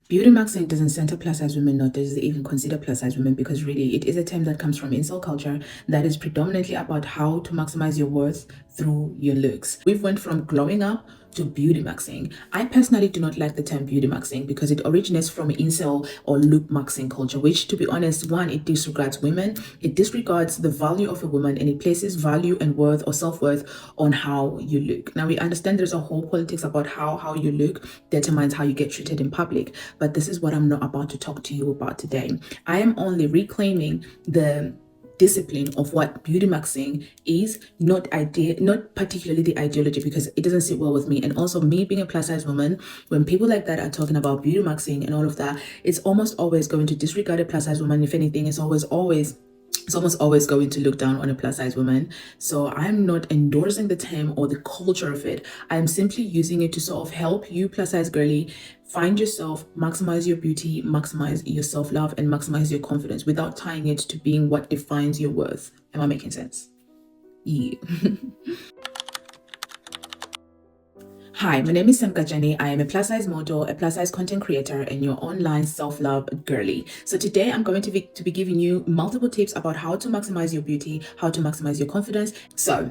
Beauty maxing doesn't center plus size women, nor does it even consider plus size women, because really it is a term that comes from incel culture that is predominantly about how to maximize your worth through your looks. We've went from glowing up to beauty maxing. I personally do not like the term beauty maxing because it originates from incel or look maxing culture, which, to be honest, one, it disregards women, it disregards the value of a woman, and it places value and worth or self-worth on how you look. Now, we understand there's a whole politics about how you look determines how you get treated in public, but this is what I'm not about to talk to you about today. I am only reclaiming the discipline of what beauty maxing is, not particularly the ideology, because it doesn't sit well with me. And also, me being a plus size woman, when people like that are talking about beauty maxing and all of that, it's almost always going to disregard a plus size woman. If anything, it's almost always going to look down on a plus size woman. So I'm not endorsing the term or the culture of it. I'm simply using it to sort of help you plus size girly find yourself, maximize your beauty, maximize your self-love, and maximize your confidence without tying it to being what defines your worth. Am I making sense? Yeah. Hi, my name is Semka Jenny. I am a plus size model, a plus size content creator, and your online self-love girly. So today I'm going to be giving you multiple tips about how to maximize your beauty, how to maximize your confidence. So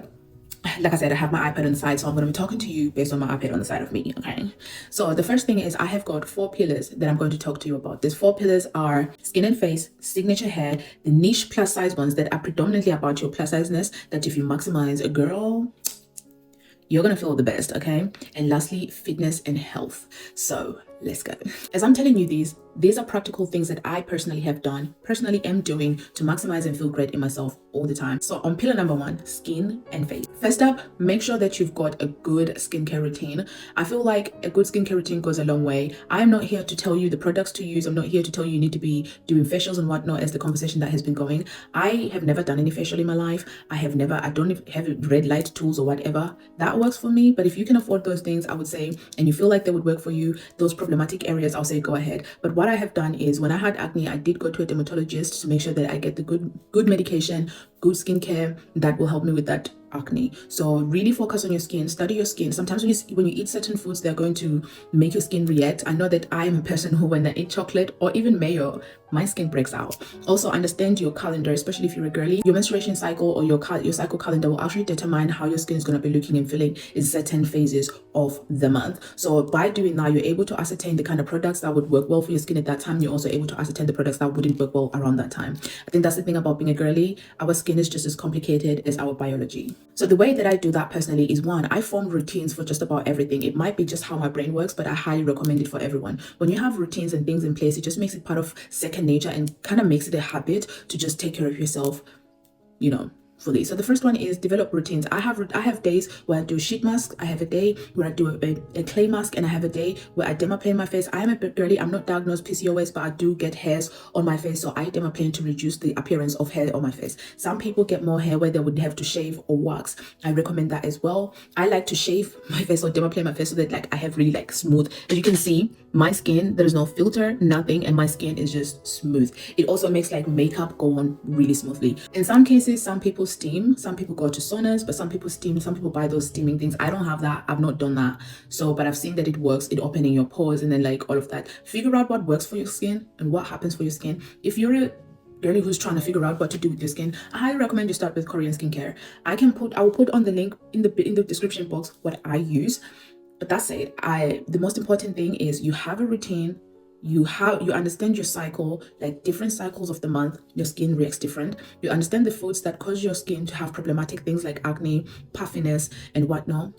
like I said, I have my iPad on the side, so I'm going to be talking to you based on my iPad on the side of me, okay? So the first thing is I have got 4 pillars that I'm going to talk to you about. These 4 pillars are skin and face, signature hair, the niche plus size ones that are predominantly about your plus sizeness, that if you maximize a girl, you're gonna feel the best, okay? And lastly, fitness and health. So let's go. As I'm telling you these are practical things that I personally am doing to maximize and feel great in myself all the time. So on pillar number 1, skin and face. First up, make sure that you've got a good skincare routine. I feel like a good skincare routine goes a long way. I'm not here to tell you the products to use. I'm not here to tell you need to be doing facials and whatnot, as the conversation that has been going. I have never done any facial in my life. I don't have red light tools or whatever. That works for me. But if you can afford those things, I would say, and you feel like they would work for you, those problematic areas, I'll say go ahead. But what I have done is, when I had acne, I did go to a dermatologist to make sure that I get the good medication, good skincare that will help me with that acne. So really focus on your skin, study your skin. Sometimes when you eat certain foods, they're going to make your skin react. I know that I am a person who, when I eat chocolate or even mayo, my skin breaks out. Also, understand your calendar, especially if you're a girly. Your menstruation cycle or your cycle calendar will actually determine how your skin is going to be looking and feeling in certain phases of the month. So by doing that, you're able to ascertain the kind of products that would work well for your skin at that time. You're also able to ascertain the products that wouldn't work well around that time. I think that's the thing about being a girly. Our skin is just as complicated as our biology. So the way that I do that personally is, one, I form routines for just about everything. It might be just how my brain works, but I highly recommend it for everyone. When you have routines and things in place, it just makes it part of second nature and kind of makes it a habit to just take care of yourself, fully. So the first one is develop routines. I have days where I do sheet masks. I have a day where I do a clay mask, and I have a day where I dermaplane my face. I am a bit girly. I'm not diagnosed PCOS, but I do get hairs on my face, so I dermaplane to reduce the appearance of hair on my face. Some people get more hair where they would have to shave or wax. I recommend that as well. I like to shave my face or dermaplane my face so that I have really smooth. As you can see, my skin, there is no filter, nothing, and my skin is just smooth. It also makes makeup go on really smoothly. In some cases, some people steam, some people go to saunas, but some people steam, some people buy those steaming things. I don't have that. I've not done that. So, but I've seen that it works, it opening your pores and then all of that. Figure out what works for your skin and what happens for your skin. If you're a girly who's trying to figure out what to do with your skin, I highly recommend you start with Korean skincare. I will put on the link in the description box what I use. But that's it. The most important thing is you have a routine. You understand your cycle, different cycles of the month, your skin reacts different. You understand the foods that cause your skin to have problematic things like acne, puffiness, and whatnot.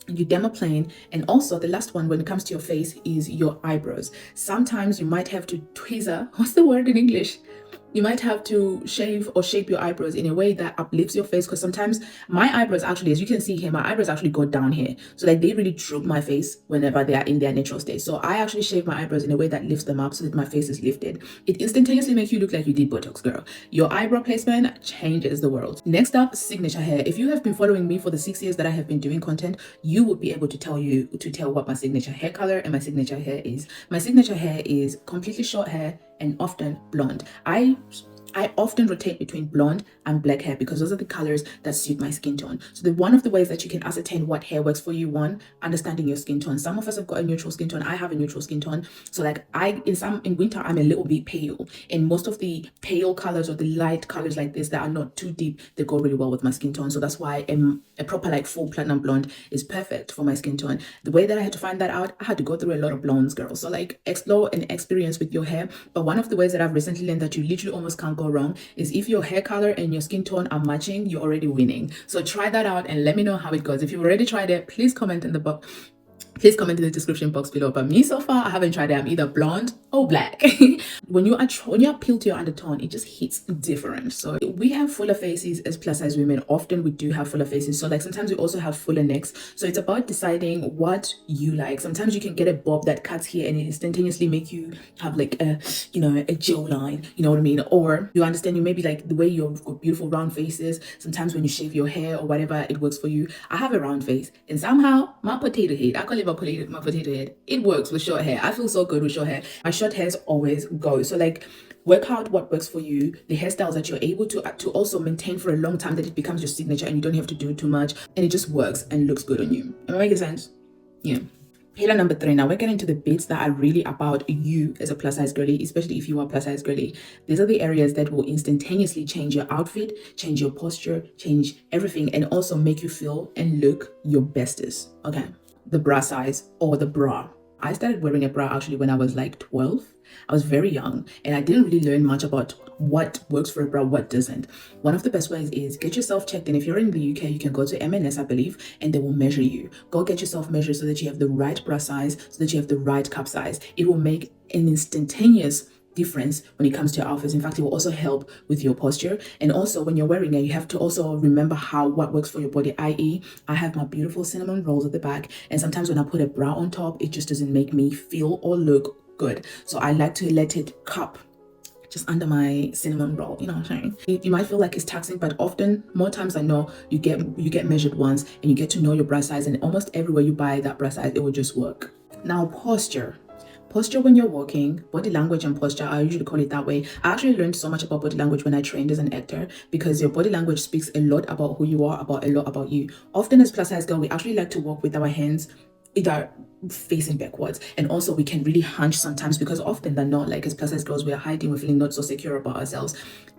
You dermaplane. And also the last one, when it comes to your face, is your eyebrows. Sometimes you might have to tweezer. What's the word in English? You might have to shave or shape your eyebrows in a way that uplifts your face, because sometimes my eyebrows actually, as you can see here, my eyebrows actually go down here. So they really droop my face whenever they are in their natural state. So I actually shave my eyebrows in a way that lifts them up so that my face is lifted. It instantaneously makes you look like you did Botox, girl. Your eyebrow placement changes the world. Next up, signature hair. If you have been following me for the 6 years that I have been doing content, you would be able to tell what my signature hair color and my signature hair is. My signature hair is completely short hair and often blonde. I I often rotate between blonde and black hair because those are the colors that suit my skin tone. So one of the ways that you can ascertain what hair works for you, one, understanding your skin tone. Some of us have got a neutral skin tone. I have a neutral skin tone. So like in winter, I'm a little bit pale, and most of the pale colors or the light colors like this that are not too deep, they go really well with my skin tone. So that's why a proper like full platinum blonde is perfect for my skin tone. The way that I had to find that out, I had to go through a lot of blondes, girls. So like explore and experience with your hair. But one of the ways that I've recently learned that you literally almost can't go wrong is if your hair color and your skin tone are matching, you're already winning. So try that out and let me know how it goes. If you've already tried it, please comment in the box. Please comment in the description box below. But me, so far, I haven't tried it. I'm either blonde or black. when you appeal to your undertone, it just hits different. So we have fuller faces as plus size women. Often we do have fuller faces. So like sometimes we also have fuller necks. So it's about deciding what you like. Sometimes you can get a bob that cuts here and it instantaneously make you have like a jawline. You know what I mean? Or you understand, you maybe like the way you've got beautiful round faces. Sometimes when you shave your hair or whatever, it works for you. I have a round face and somehow my potato head, I call it my potato head, it works with short hair. I feel so good with short hair. My short hairs always go. So like work out what works for you, the hairstyles that you're able to also maintain for a long time, that it becomes your signature and you don't have to do too much and it just works and looks good on you. Am I making sense? Yeah. Pillar number 3. Now we're getting to the bits that are really about you as a plus size girly, especially if you are plus size girly. These are the areas that will instantaneously change your outfit, change your posture, change everything, and also make you feel and look your bestest. Okay. The bra size or the bra. I started wearing a bra actually when I was like 12. I was very young and I didn't really learn much about what works for a bra, what doesn't. One of the best ways is get yourself checked in. If you're in the UK, you can go to M&S, I believe, and they will measure you. Go get yourself measured so that you have the right bra size, so that you have the right cup size. It will make an instantaneous difference when it comes to your outfits. In fact, it will also help with your posture. And also when you're wearing it, you have to also remember what works for your body, i.e. I have my beautiful cinnamon rolls at the back, and sometimes when I put a bra on top, it just doesn't make me feel or look good. So I like to let it cup just under my cinnamon roll, you know what I'm saying? You might feel like it's taxing, but often, more times I know, you get measured once and you get to know your bra size, and almost everywhere you buy that bra size, it will just work. Now, posture. Posture when you're walking, body language and posture, I usually call it that way. I actually learned so much about body language when I trained as an actor, because your body language speaks a lot about who you are, about a lot about you. Often as plus size girl, we actually like to walk with our hands either facing backwards, and also we can really hunch sometimes, because often than not, like as plus size girls, we are hiding, we're feeling not so secure about ourselves.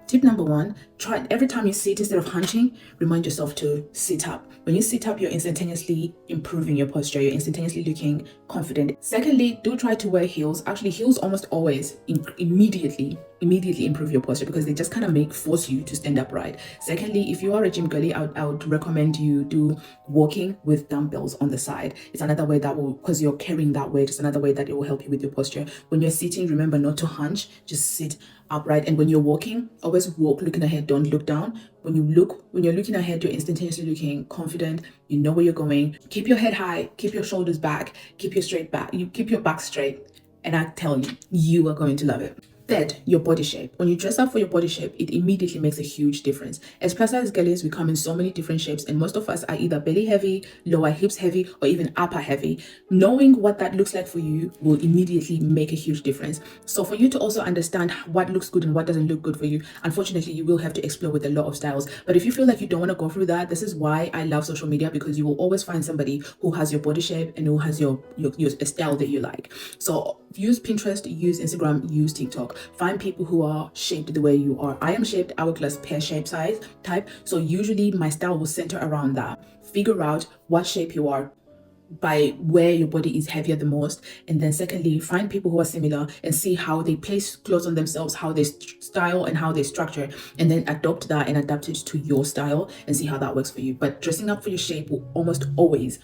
Tip number 1, try every time you sit, instead of hunching, remind yourself to sit up. When you sit up, you're instantaneously improving your posture, you're instantaneously looking confident. Secondly, do try to wear heels. Actually, heels almost always immediately improve your posture, because they just kind of force you to stand upright. Secondly, if you are a gym girly, I would recommend you do walking with dumbbells on the side. It's another way that will, because you're carrying that weight, it's another way that it will help you with your posture. When you're sitting, remember not to hunch, just sit upright. And when you're walking, always walk looking ahead, don't look down. When you're looking ahead, you're instantaneously looking confident, you know where you're going. Keep your head high, keep your shoulders back, keep your back straight, and I tell you, you are going to love it. Third, your body shape. When you dress up for your body shape, it immediately makes a huge difference. As plus size girlies, we come in so many different shapes, and most of us are either belly heavy, lower hips heavy, or even upper heavy. Knowing what that looks like for you will immediately make a huge difference. So for you to also understand what looks good and what doesn't look good for you, unfortunately, you will have to explore with a lot of styles. But if you feel like you don't want to go through that, this is why I love social media, because you will always find somebody who has your body shape and who has your style that you like. So use Pinterest, use Instagram, use TikTok. Find people who are shaped the way you are. I am shaped hourglass pear shape type. So usually my style will center around that. Figure out what shape you are by where your body is heavier the most, and then secondly, find people who are similar and see how they place clothes on themselves, how they style and how they structure, and then adopt that and adapt it to your style and see how that works for you. But dressing up for your shape will almost always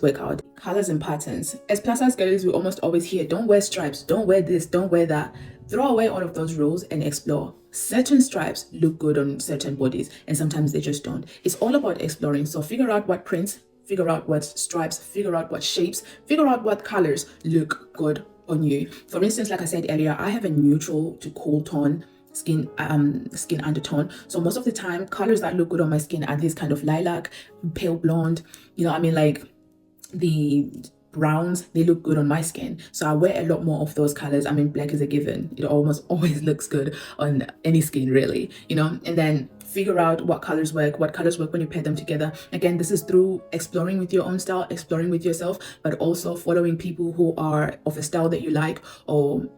work out. Colors and patterns. As plus size girls, we almost always hear, don't wear stripes, don't wear this, don't wear that. Throw away all of those rules and explore. Certain stripes look good on certain bodies, and sometimes they just don't. It's all about exploring. So figure out what prints, figure out what stripes, figure out what shapes, figure out what colors look good on you. For instance, like I said earlier, I have a neutral to cool tone skin undertone. So most of the time, colors that look good on my skin are these kind of lilac, pale blonde, you know, I mean, like the browns, they look good on my skin. So I wear a lot more of those colors. I mean, black is a given. It almost always looks good on any skin, really, you know. And then figure out what colors work when you pair them together. Again, this is through exploring with your own style, exploring with yourself, but also following people who are of a style that you like, or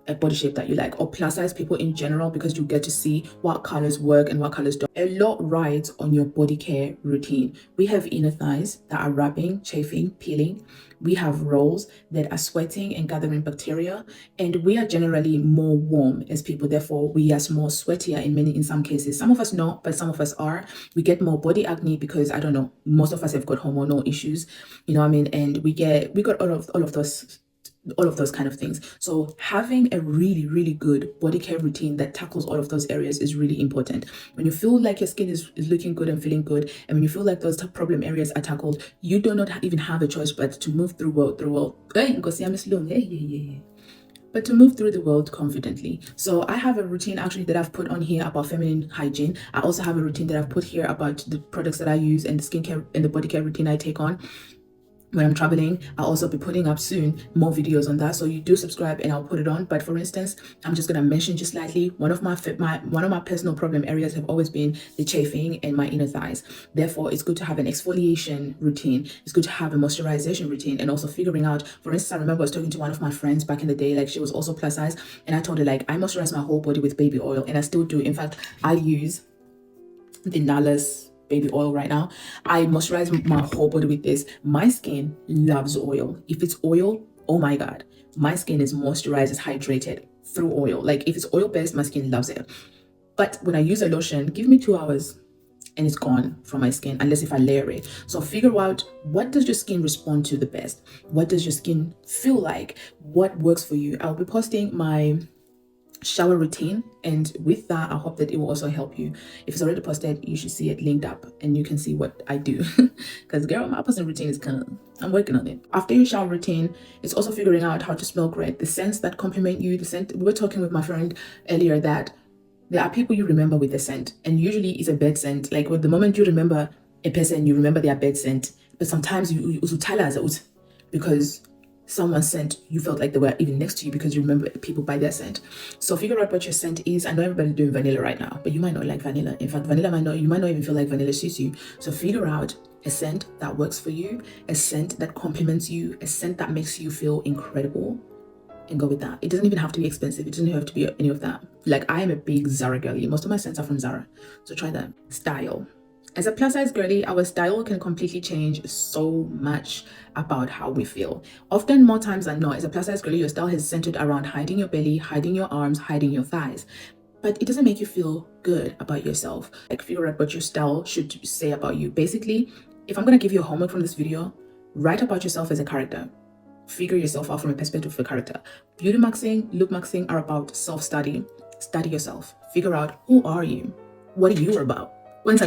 a body shape that you like, or plus size people in general, because you get to see what colors work and what colors don't. A lot rides on your body care routine. We have inner thighs that are rubbing, chafing, peeling. We have rolls that are sweating and gathering bacteria, and we are generally more warm as people. Therefore, we are more sweatier in some cases. Some of us not, but some of us are. We get more body acne because, I don't know, most of us have got hormonal issues, you know what I mean? And we got all of those kind of things. So having a really good body care routine that tackles all of those areas is really important. When you feel like your skin is looking good and feeling good, and when you feel like those problem areas are tackled, you do not even have a choice but to move through world but to move through the world confidently. So I have a routine actually that I've put on here about feminine hygiene. I also have a routine that I've put here about the products that I use and the skincare and the body care routine I take on when I'm traveling. I'll also be putting up soon more videos on that, so you do subscribe and I'll put it on. But for instance, I'm just gonna mention just slightly, one of my personal problem areas have always been the chafing and my inner thighs. Therefore, it's good to have an exfoliation routine. It's good to have a moisturization routine, and also figuring out, for instance, I remember I was talking to one of my friends back in the day, like she was also plus size, and I told her like I moisturize my whole body with baby oil, and I still do. In fact, I use the Nala's baby oil right now. I moisturize my whole body with this. My skin loves oil. If it's oil, oh my god, my skin is moisturized, is hydrated through oil. Like if it's oil based, my skin loves it. But when I use a lotion, give me 2 hours and it's gone from my skin, unless if I layer it. So figure out, what does your skin respond to the best? What does your skin feel like? What works for you? I'll be posting my shower routine, and with that I hope that it will also help you. If it's already posted, you should see it linked up and you can see what I do because girl, my personal routine is I'm working on it. After your shower routine, it's also figuring out how to smell great, the scents that complement you. The scent, we were talking with my friend earlier that there are people you remember with the scent, and usually it's a bad scent. Like with the moment you remember a person, you remember their bad scent, but sometimes you also tell us because someone's scent, you felt like they were even next to you, because you remember people by their scent. So figure out what your scent is. I know everybody's doing vanilla right now, but you might not like vanilla. In fact, you might not even feel like vanilla suits you. So figure out a scent that works for you, a scent that complements you, a scent that makes you feel incredible, and go with that. It doesn't even have to be expensive. It doesn't have to be any of that. Like I am a big Zara girly. Most of my scents are from Zara. So try that. Style. As a plus size girly, our style can completely change so much about how we feel. Often, more times than not, as a plus size girly, your style is centered around hiding your belly, hiding your arms, hiding your thighs. But it doesn't make you feel good about yourself. Like figure out what your style should say about you. Basically, if I'm gonna give you a homework from this video, write about yourself as a character. Figure yourself out from a perspective of a character. Beauty maxing, look maxing are about self-study. Study yourself. Figure out, who are you? What are you about? When's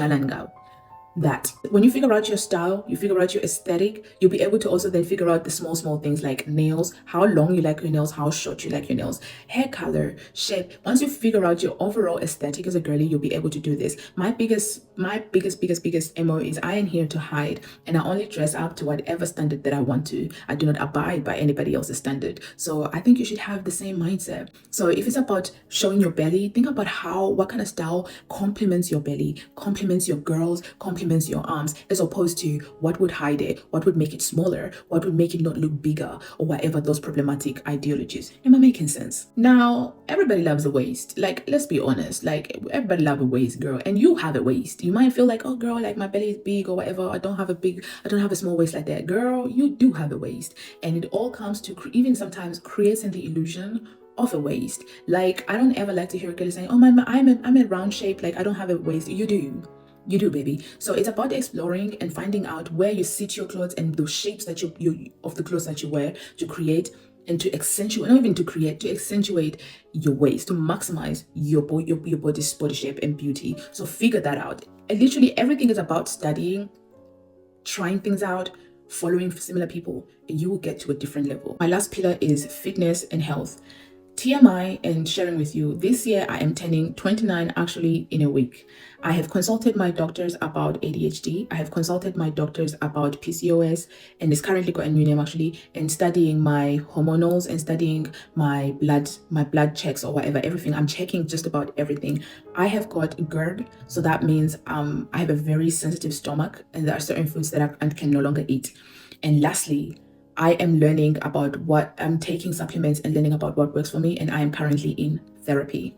that when you figure out your style, you figure out your aesthetic, you'll be able to also then figure out the small things like nails, how long you like your nails, how short you like your nails, hair color, shape. Once you figure out your overall aesthetic as a girly, you'll be able to do this. My biggest MO is I am here to hide, and I only dress up to whatever standard that I want to. I do not abide by anybody else's standard. So I think you should have the same mindset. So if it's about showing your belly, think about what kind of style complements your belly, complements your girls, complements your arms, as opposed to what would hide it, what would make it smaller, what would make it not look bigger, or whatever those problematic ideologies. Am I making sense? Now, everybody loves a waist. Like, let's be honest, like everybody loves a waist, girl, and you have a waist. You might feel like, oh girl, like my belly is big or whatever. I don't have a small waist like that. Girl, you do have a waist, and it all comes to even sometimes creating the illusion of a waist. Like, I don't ever like to hear a girl saying, oh I'm a round shape, like I don't have a waist. You do, baby. So it's about exploring and finding out where you sit your clothes and the shapes that you of the clothes that you wear to create and to accentuate, not even to create, to accentuate your waist, to maximize your body's body shape and beauty. So figure that out. And literally everything is about studying, trying things out, following similar people, and you will get to a different level. My last pillar is fitness and health. TMI and sharing with you, this year I am turning 29 actually in a week. I have consulted my doctors about ADHD. I have consulted my doctors about PCOS, and it's currently got a new name actually, and studying my hormonals and studying my blood checks or whatever, everything. I'm checking just about everything. I have got GERD, so that means I have a very sensitive stomach, and there are certain foods that I can no longer eat. And lastly, I am learning about what I'm taking supplements and learning about what works for me, and I am currently in therapy.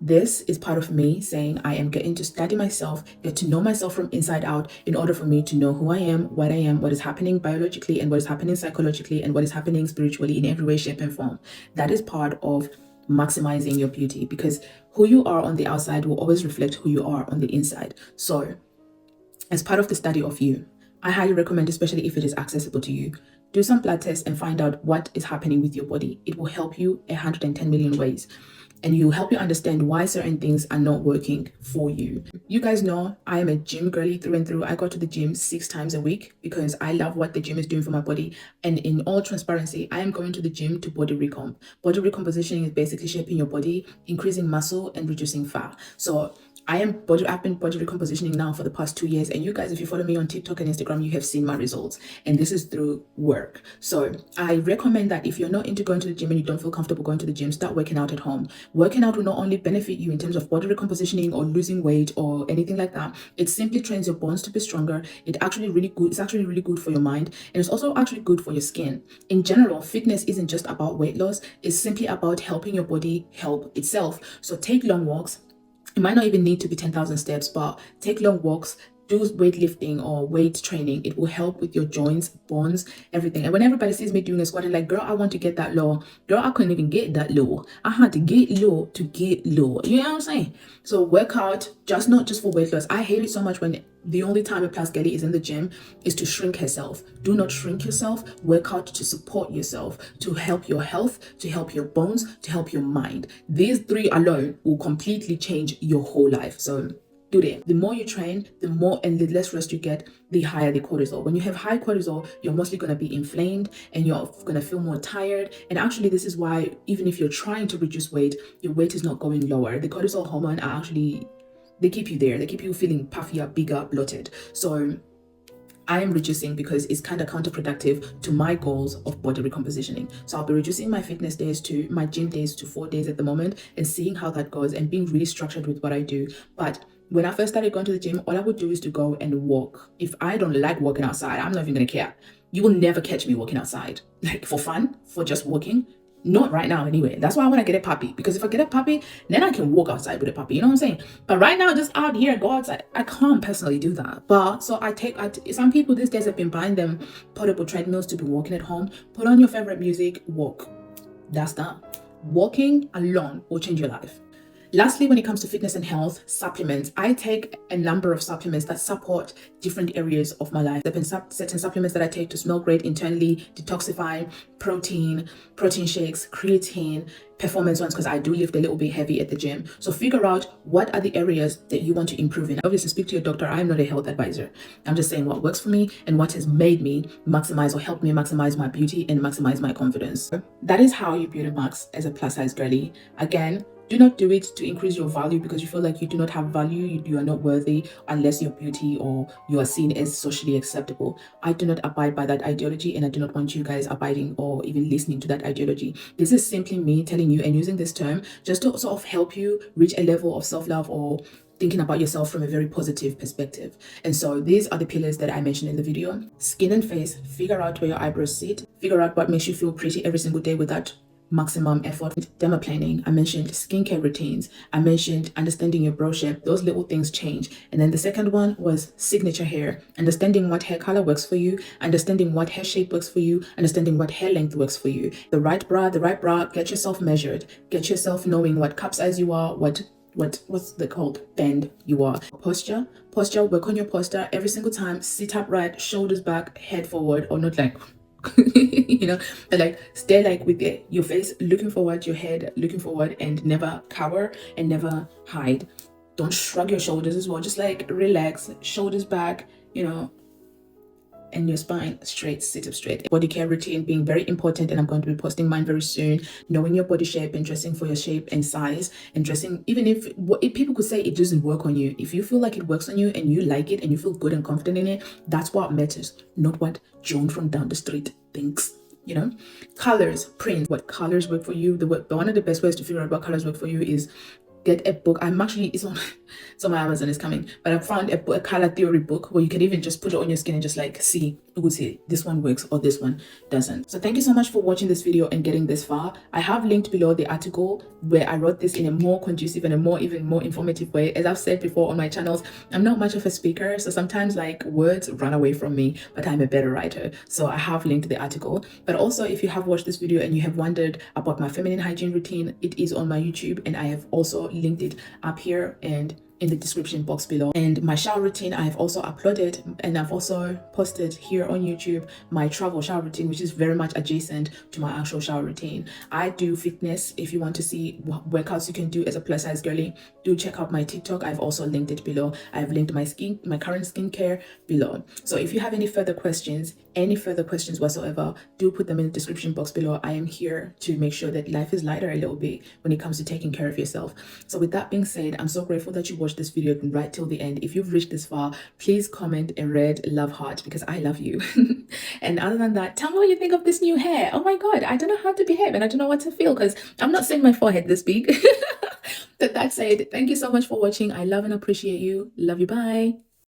This is part of me saying I am getting to study myself, get to know myself from inside out in order for me to know who I am, what is happening biologically, and what is happening psychologically, and what is happening spiritually in every way, shape, and form. That is part of maximizing your beauty, because who you are on the outside will always reflect who you are on the inside. So, as part of the study of you, I highly recommend, especially if it is accessible to you, do some blood tests and find out what is happening with your body. It will help you 110 million ways, and you help you understand why certain things are not working for you. You guys know I am a gym girly through and through. I go to the gym 6 times a week because I love what the gym is doing for my body. And in all transparency, I am going to the gym to body recomp. Body recompositioning is basically shaping your body, increasing muscle and reducing fat. So I've been body recompositioning now for the past 2 years, and you guys, if you follow me on TikTok and Instagram, you have seen my results, and this is through work. So I recommend that if you're not into going to the gym and you don't feel comfortable going to the gym, start working out at home. Working out will not only benefit you in terms of body recompositioning or losing weight or anything like that, it simply trains your bones to be stronger. It's actually really good for your mind, and it's also actually good for your skin. In general, fitness isn't just about weight loss, it's simply about helping your body help itself. So take long walks. It might not even need to be 10,000 steps, but take long walks, do weightlifting or weight training. It will help with your joints, bones, everything. And when everybody sees me doing a squat, they're like, girl, I want to get that low. Girl, I couldn't even get that low. I had to get low to get low. You know what I'm saying? So work out, not just for weight loss. I hate it so much when the only time a plus girly is in the gym is to shrink herself. Do not shrink yourself. Work out to support yourself, to help your health, to help your bones, to help your mind. These 3 alone will completely change your whole life. So do that. The more you train, the more and the less rest you get, the higher the cortisol. When you have high cortisol, you're mostly going to be inflamed and you're going to feel more tired. And actually, this is why even if you're trying to reduce weight, your weight is not going lower. The cortisol hormone are actually, they keep you there. They keep you feeling puffier, bigger, bloated. So I am reducing because it's kind of counterproductive to my goals of body recompositioning. So I'll be reducing my fitness days to my gym days to 4 days at the moment, and seeing how that goes and being really structured with what I do. But when I first started going to the gym, all I would do is to go and walk. If I don't like walking outside, I'm not even gonna care. You will never catch me walking outside, like for fun, for just walking. Not right now anyway. That's why I want to get a puppy, because if I get a puppy, then I can walk outside with a puppy. You know what I'm saying? But right now, just out here, go outside, I can't personally do that. But so some people these days have been buying them portable treadmills to be walking at home. Put on your favorite music, walk. That's that. Walking alone will change your life. Lastly, when it comes to fitness and health, supplements. I take a number of supplements that support different areas of my life. There have been certain supplements that I take to smell great internally, detoxify, protein shakes, creatine, performance ones, because I do lift a little bit heavy at the gym. So figure out what are the areas that you want to improve in. Obviously, speak to your doctor. I'm not a health advisor. I'm just saying what works for me and what has made me maximize or helped me maximize my beauty and maximize my confidence. That is how you beauty max as a plus size girly. Again, do not do it to increase your value because you feel like you do not have value, you are not worthy unless your beauty or you are seen as socially acceptable. I do not abide by that ideology, and I do not want you guys abiding or even listening to that ideology. This is simply me telling you and using this term just to sort of help you reach a level of self-love or thinking about yourself from a very positive perspective. And so these are the pillars that I mentioned in the video. Skin and face, figure out where your eyebrows sit, figure out what makes you feel pretty every single day without maximum effort. Dermaplaning, I mentioned skincare routines, I mentioned understanding your brow shape. Those little things change. And then the second one was signature hair, understanding what hair color works for you, understanding what hair shape works for you, understanding what hair length works for you. The right bra, get yourself measured, get yourself knowing what cup size you are, what's the called bend you are. Posture, work on your posture every single time. Sit upright, shoulders back, head forward, or not like you know, like stay like with your face looking forward, your head looking forward, and never cower and never hide. Don't shrug your shoulders as well, just like relax, shoulders back, you know, and your spine straight, sit up straight. Body care routine being very important, and I'm going to be posting mine very soon. Knowing your body shape and dressing for your shape and size, and dressing even if people could say it doesn't work on you, if you feel like it works on you and you like it and you feel good and confident in it, that's what matters, not what Joan from down the street thinks. You know, colors, prints, what colors work for you. One of the best ways to figure out what colors work for you is get a book. I'm actually, it's on my Amazon, is coming, but I found a color theory book where you can even just put it on your skin and just like see, you could see this one works or this one doesn't. So thank you so much for watching this video and getting this far. I have linked below the article where I wrote this in a more conducive and even more informative way. As I've said before on my channels, I'm not much of a speaker, so sometimes like words run away from me, but I'm a better writer. So I have linked the article. But also, if you have watched this video and you have wondered about my feminine hygiene routine, it is on my YouTube, and I have also linked it up here and in the description box below. And my shower routine, I've also uploaded, and I've also posted here on YouTube my travel shower routine, which is very much adjacent to my actual shower routine. I do fitness. If you want to see workouts you can do as a plus size girly, do check out my TikTok. I've also linked it below. I've linked my current skincare below. So if you have any further questions whatsoever, do put them in the description box below. I am here to make sure that life is lighter a little bit when it comes to taking care of yourself. So with that being said, I'm so grateful that you watched this video right till the end. If you've reached this far, please comment a red love heart because I love you. And other than that, tell me what you think of this new hair. Oh my god, I don't know how to behave and I don't know what to feel because I'm not seeing my forehead this big. But that said, thank you so much for watching. I love and appreciate you. Love you. Bye.